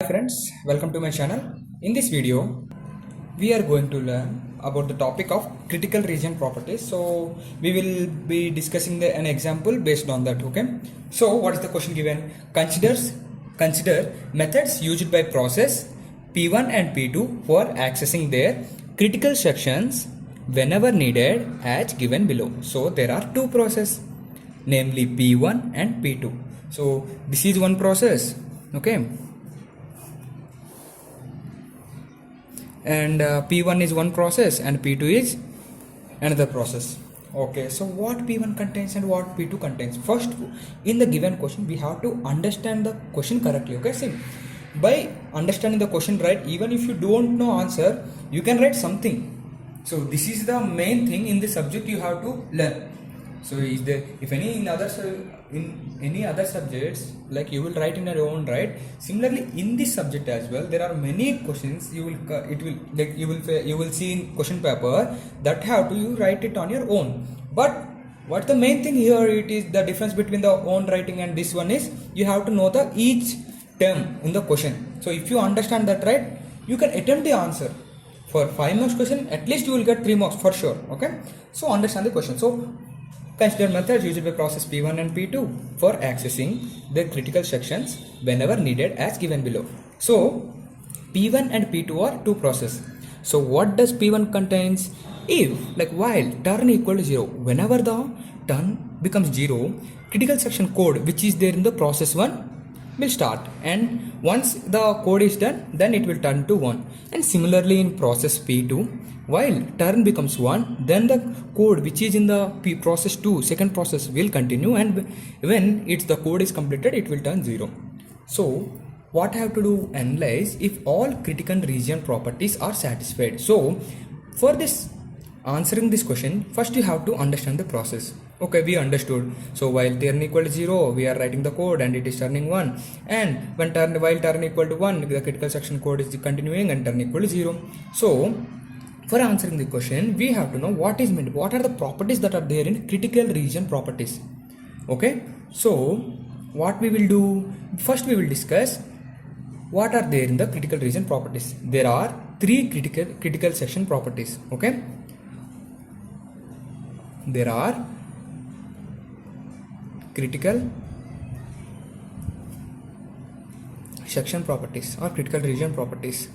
Hi friends, welcome to my channel. In this video, we are going to learn about the topic of critical region properties. So we will be discussing an example based on that. Okay. So what is the question given? Consider methods used by process P1 and P2 for accessing their critical sections whenever needed as given below. So there are two processes, namely P1 and P2. So this is one process. Okay. And P1 is one process and P2 is another process. Okay, so what P1 contains and what P2 contains? First, in the given question, we have to understand the question correctly. Okay, see, by understanding the question right, even if you don't know answer, you can write something. So this is the main thing in the subject you have to learn. So is there, if any in any other subjects, like you will write in your own right. Similarly, in this subject as well, there are many questions you will see in question paper that have to you write it on your own. But what the main thing here, it is the difference between the own writing and this one is you have to know the each term in the question. So if you understand that right, you can attempt the answer. For 5 marks question, at least you will get 3 marks for sure. Okay, so understand the question. So consider methods used by process P1 and P2 for accessing the critical sections whenever needed as given below. So P1 and P2 are two processes. So what does P1 contains? If, like while turn equal to 0, whenever the turn becomes 0, critical section code which is there in the process 1 will start, and once the code is done, then it will turn to 1. And similarly in process P2, while turn becomes 1, then the code which is in the process 2, second process, will continue, and when the code is completed, it will turn 0. So what I have to do? Analyze if all critical region properties are satisfied. So for this answering this question, first you have to understand the process. Okay, we understood. So while turn equal to 0, we are writing the code and it is turning 1, and while turn equal to 1, the critical section code is continuing and turn equal to 0. So for answering the question, we have to know what is meant, what are the properties that are there in critical region properties. Okay, so what we will do, first we will discuss what are there in the critical region properties. There are 3 critical section properties. Okay, there are critical section properties or critical region properties.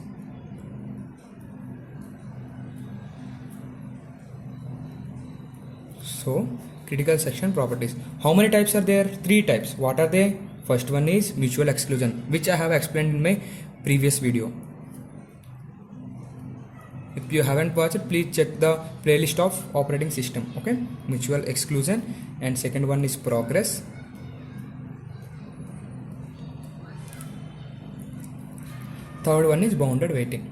So critical section properties, how many types are there? 3 types. What are they? First one is mutual exclusion, which I have explained in my previous video. If you haven't watched it, please check the playlist of operating system. Okay, mutual exclusion. And second one is progress. Third one is bounded waiting.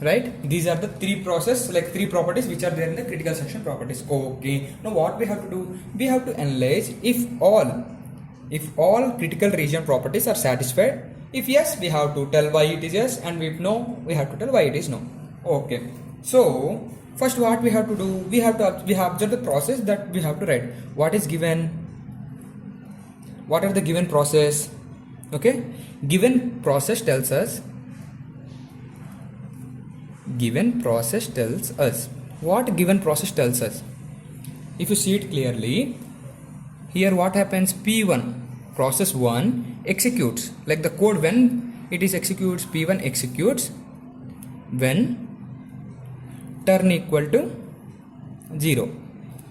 Right, these are the 3 properties which are there in the critical section properties. Okay, now what we have to do, we have to analyze if all critical region properties are satisfied. If yes, we have to tell why it is yes, and if no, we have to tell why it is no. Okay, so first what we have to do, we have observed the process that we have to write. What is given? What are the given process? Okay, given process tells us what given process tells us. If you see it clearly, here what happens? P1, process 1 executes, like the code when it is executes, P1 executes when turn equal to 0.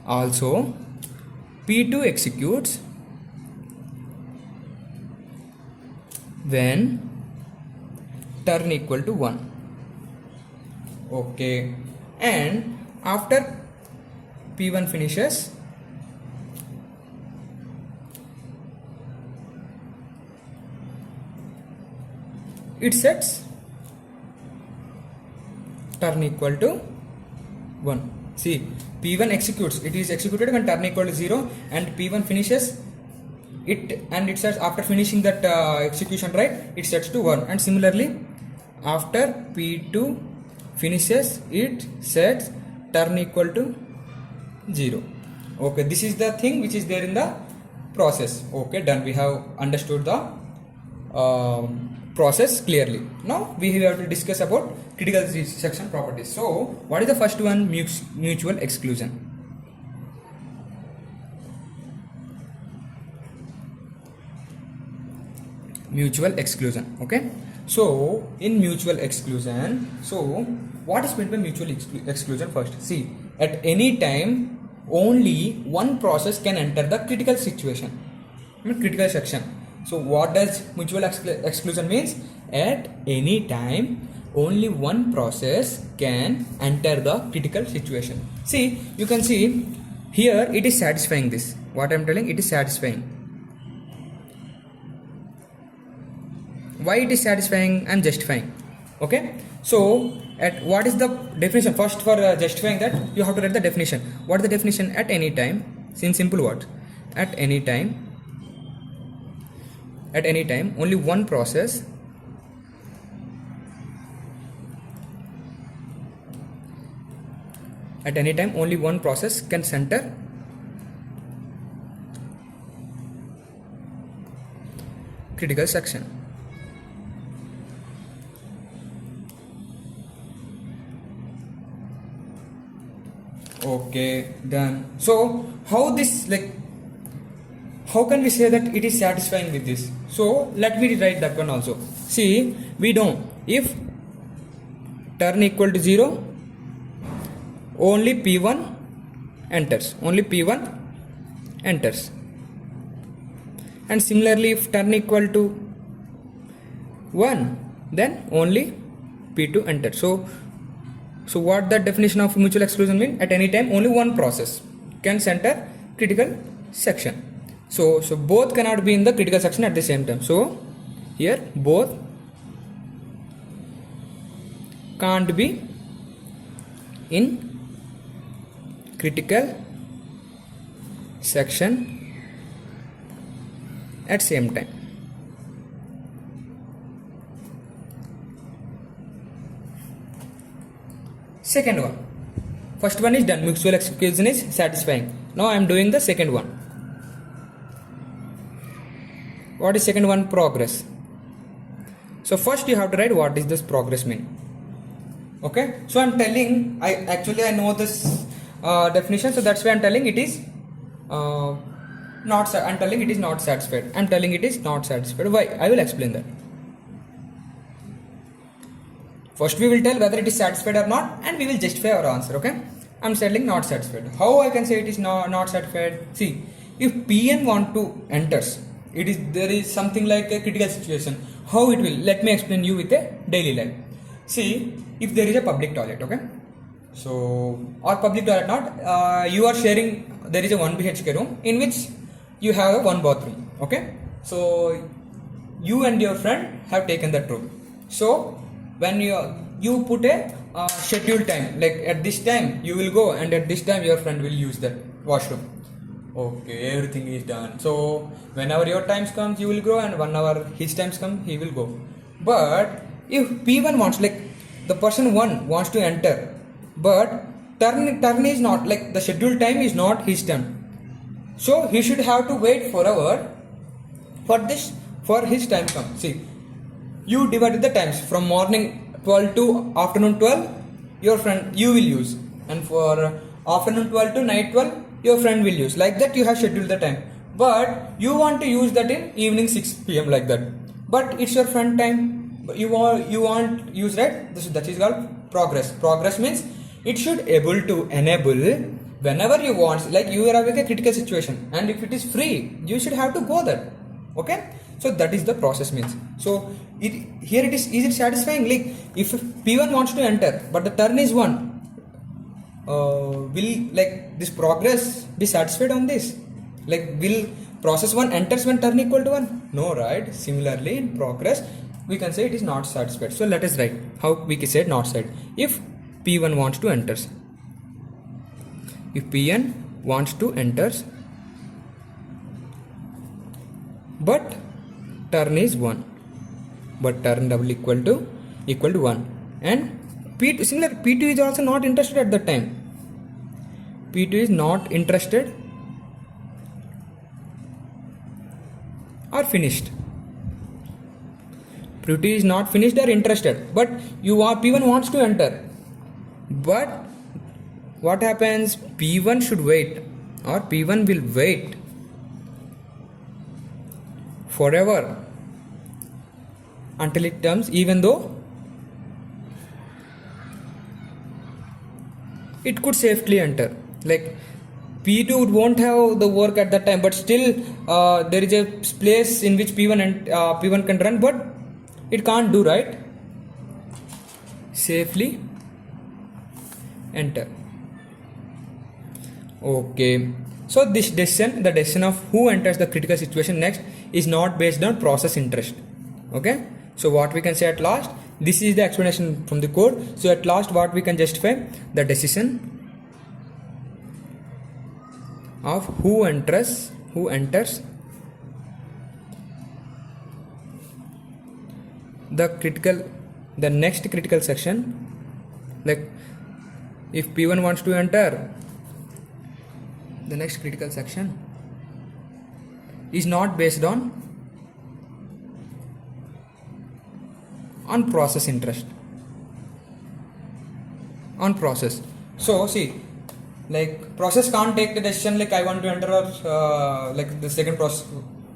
Also P2 executes when turn equal to 1. Okay, and after P1 finishes, it sets turn equal to 1. See, P1 executes, it is executed when turn equal to 0, and P1 finishes it, and it sets after finishing that execution, right, it sets to 1. And similarly after P2 finishes, it sets turn equal to 0. Okay, this is the thing which is there in the process. Okay, done. We have understood the process clearly. Now we have to discuss about critical section properties. So what is the first one? Mutual exclusion. Mutual exclusion. Okay, so in mutual exclusion, so what is meant by mutual exclusion? First, see, at any time only one process can enter the critical situation, critical section. So what does mutual exclusion means? At any time only one process can enter the critical situation. See, you can see here it is satisfying this. What I am telling, it is satisfying. Why it is satisfying? I am justifying. Okay, so at what is the definition? First, for justifying that, you have to write the definition. What is the definition? At any time, in simple words, at any time only one process can enter critical section. Okay, done. So how this, like, how can we say that it is satisfying with this? So let me write that one also. See, we know if turn equal to 0, only P1 enters. And similarly, if turn equal to 1, then only P2 enters. So what the definition of mutual exclusion mean? At any time only one process can enter critical section. So both cannot be in the critical section at the same time. So here both can't be in critical section at same time. Second one. First one is done. Mutual exclusion is satisfying. Now I am doing the second one. What is second one? Progress. So first you have to write what is this progress mean. Okay. So I am telling, I know this definition. So that's why I am telling it is not. I am telling it is not satisfied. I am telling it is not satisfied. Why? I will explain that. First we will tell whether it is satisfied or not, and we will justify our answer. Okay, I am telling not satisfied. How I can say it is not satisfied? See, if Pn want to enters, there is something like a critical situation. How it will? Let me explain you with a daily life. See, if there is a public toilet, okay, so or public toilet not, you are sharing. There is a 1 BHK room in which you have a 1 bathroom. Okay, so you and your friend have taken that room. So when you put a scheduled time, like at this time you will go and at this time your friend will use that washroom. Okay, everything is done. So whenever your times comes you will go, and whenever his times come he will go. But if P1 wants, like the person 1 wants to enter, but turn is not, like the scheduled time is not his turn, so he should have to wait for his time come. See, you divided the times from morning 12 to afternoon 12, you will use, and for afternoon 12 to night 12 your friend will use. Like that you have scheduled the time, but you want to use that in evening 6 PM like that, but it's your friend time, but you want use, right? That is called progress means it should able to enable whenever you want, like you are having a critical situation and if it is free you should have to go there. Okay, so that is the process means. So here it is it satisfying? Like if P1 wants to enter but the turn is 1, will like this progress be satisfied on this? Like will process 1 enters when turn equal to 1? No, right? Similarly in progress we can say it is not satisfied. So let us write how we can say not satisfied. If P1 wants to enters, if Pn wants to enters but turn is 1, but turn double equal to 1, and P2 is also not interested at that time. P2 is not interested or finished. P2 is not finished or interested, but P1 wants to enter. But what happens? P1 should wait, or P1 will wait forever until it comes, even though it could safely enter. Like P2 won't have the work at that time, but still there is a place in which P1 can run, but it can't do, right? Safely enter. Okay, so this decision, the decision of who enters the critical situation next, is not based on process interest. Okay, so what we can say at last, this is the explanation from the code. So at last what we can justify, the decision of who enters the next critical section. Like if P1 wants to enter the next critical section, is not based on process interest, on process. So see, like process can't take the decision like I want to enter, or like the second process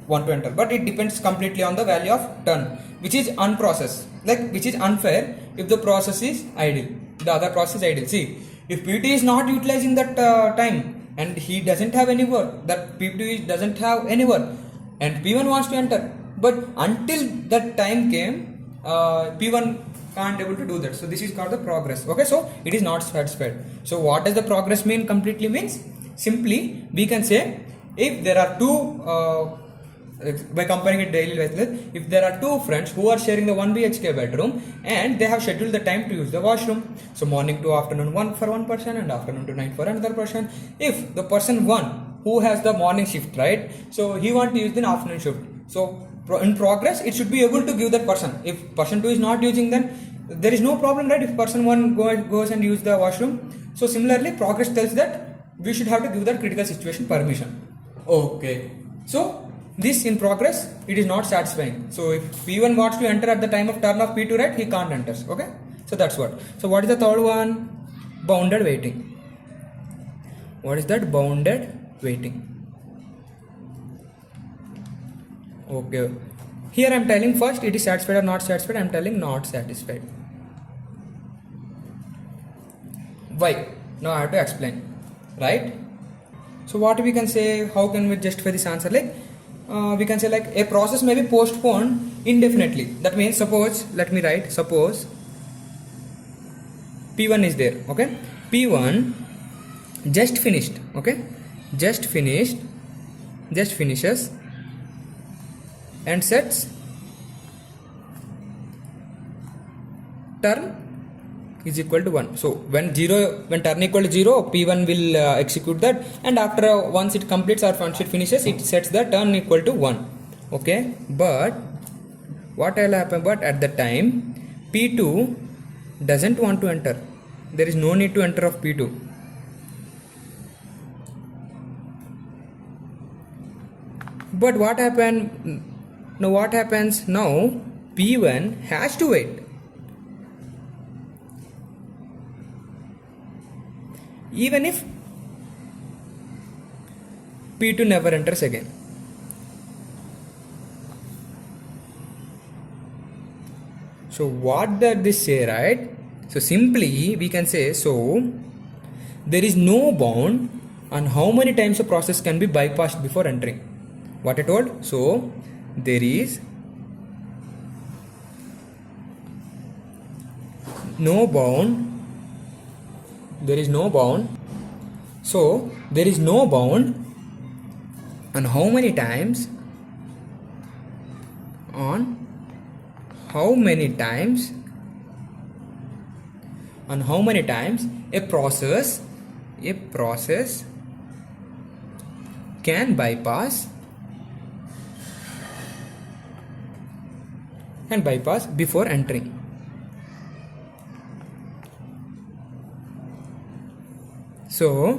want to enter, but it depends completely on the value of turn, which is unprocessed, like which is unfair if the process is idle, the other process is idle. See, if P2 is not utilizing that time and he doesn't have any work, that P2 doesn't have any work, and P1 wants to enter, but until that time came, P1 can't able to do that. So this is called the progress. Okay, so it is not satisfied. So what does the progress mean? Completely means, simply we can say, if there are two by comparing it daily with, if there are two friends who are sharing the 1 BHK bedroom and they have scheduled the time to use the washroom, so morning to afternoon for one person and afternoon to night for another person. If the person 1 who has the morning shift, right, so he want to use the afternoon shift, so in progress it should be able to give that person. If person 2 is not using, then there is no problem, right, if person 1 goes and use the washroom. So similarly progress tells that we should have to give that critical situation permission. Okay, so this in progress, it is not satisfying. So if P1 wants to enter at the time of turn of P2, right, he can't enter. Okay, so that's what. So what is the third one? Bounded waiting. What is that? Bounded waiting. Okay, here I am telling first it is satisfied or not satisfied. I am telling not satisfied. Why? Now I have to explain, right? So what we can say, how can we justify this answer? Like we can say, like a process may be postponed indefinitely. That means, suppose, let me write, suppose P1 is there. Okay, P1 just finished. Okay, just finishes and sets turn is equal to 1. So when turn equal to 0, P1 will execute that, and after once it completes or once it finishes, it sets the turn equal to 1. Okay, but what will happen? But at the time P2 doesn't want to enter, there is no need to enter of P2. But what happened? Now what happens? Now P1 has to wait. Even if P2 never enters again. So what does this say, right? So simply we can say, so there is no bound on how many times a process can be bypassed before entering. What I told? So there is no bound. There is no bound. So there is no bound on how many times, on how many times a process can bypass before entering. So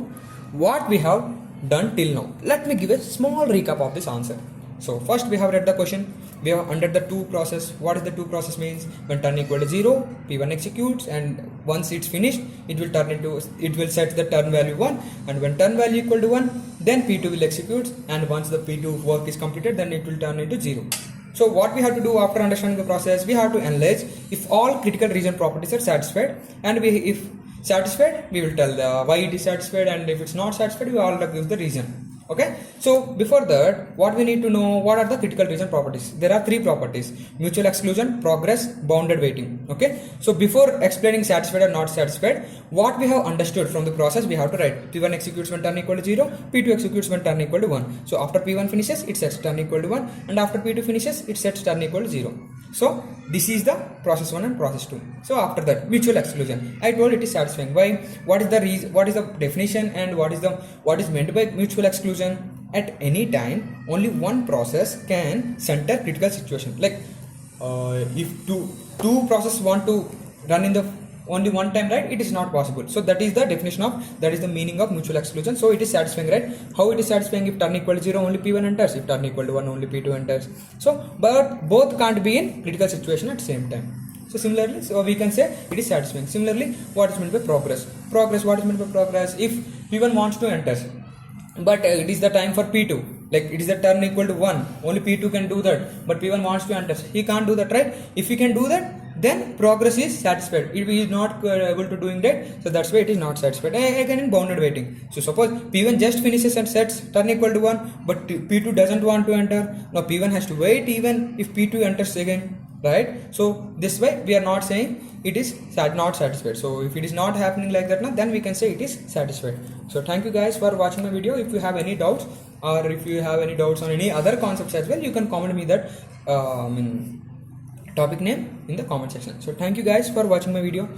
what we have done till now, let me give a small recap of this answer. So first we have read the question. We have under the to process. What is the to process means? When turn equal to 0, P1 executes, and once it's finished, it will set the turn value 1, and when turn value equal to 1, then P2 will execute, and once the P2 work is completed, then it will turn into 0. So what we have to do after understanding the process, we have to analyze if all critical region properties are satisfied, and if satisfied, we will tell why it is satisfied, and if it's not satisfied, we will give the reason. Okay, so before that, what we need to know, what are the critical region properties? There are 3 properties: mutual exclusion, progress, bounded waiting. Okay, so before explaining satisfied or not satisfied, what we have understood from the process, we have to write P1 executes when turn equal to 0, P2 executes when turn equal to 1. So after P1 finishes, it sets turn equal to 1, and after P2 finishes, it sets turn equal to 0. So this is the process 1 and process 2. So after that, mutual exclusion, I told it is satisfying. Why? What is the reason? What is the definition, and what is meant by mutual exclusion? At any time, only one process can center critical situation. Like if two processes want to run in the only one time, right? It is not possible. So that is the definition of, that is the meaning of mutual exclusion. So it is satisfying, right? How it is satisfying? If turn equal to 0, only P1 enters. If turn equal to 1, only P2 enters. So but both can't be in critical situation at the same time. So similarly, so we can say it is satisfying. Similarly, what is meant by progress? What is meant by progress? If P1 wants to enter, but it is the time for P2, like it is the turn equal to 1, only P2 can do that, but P1 wants to enter, he can't do that, right? If he can do that, then progress is satisfied. If he is not able to doing that, so that's why it is not satisfied. Again, in bounded waiting, so suppose P1 just finishes and sets turn equal to 1, but P2 doesn't want to enter. Now P1 has to wait even if P2 enters again, right? So this way we are not saying it is not satisfied. So if it is not happening like that, now then we can say it is satisfied. So thank you guys for watching my video. If you have any doubts, or if you have any doubts on any other concepts as well, you can comment me that topic name in the comment section. So thank you guys for watching my video.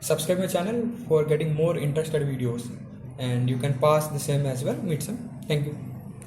Subscribe my channel for getting more interested videos, and you can pass the same as well, meet some. Thank you.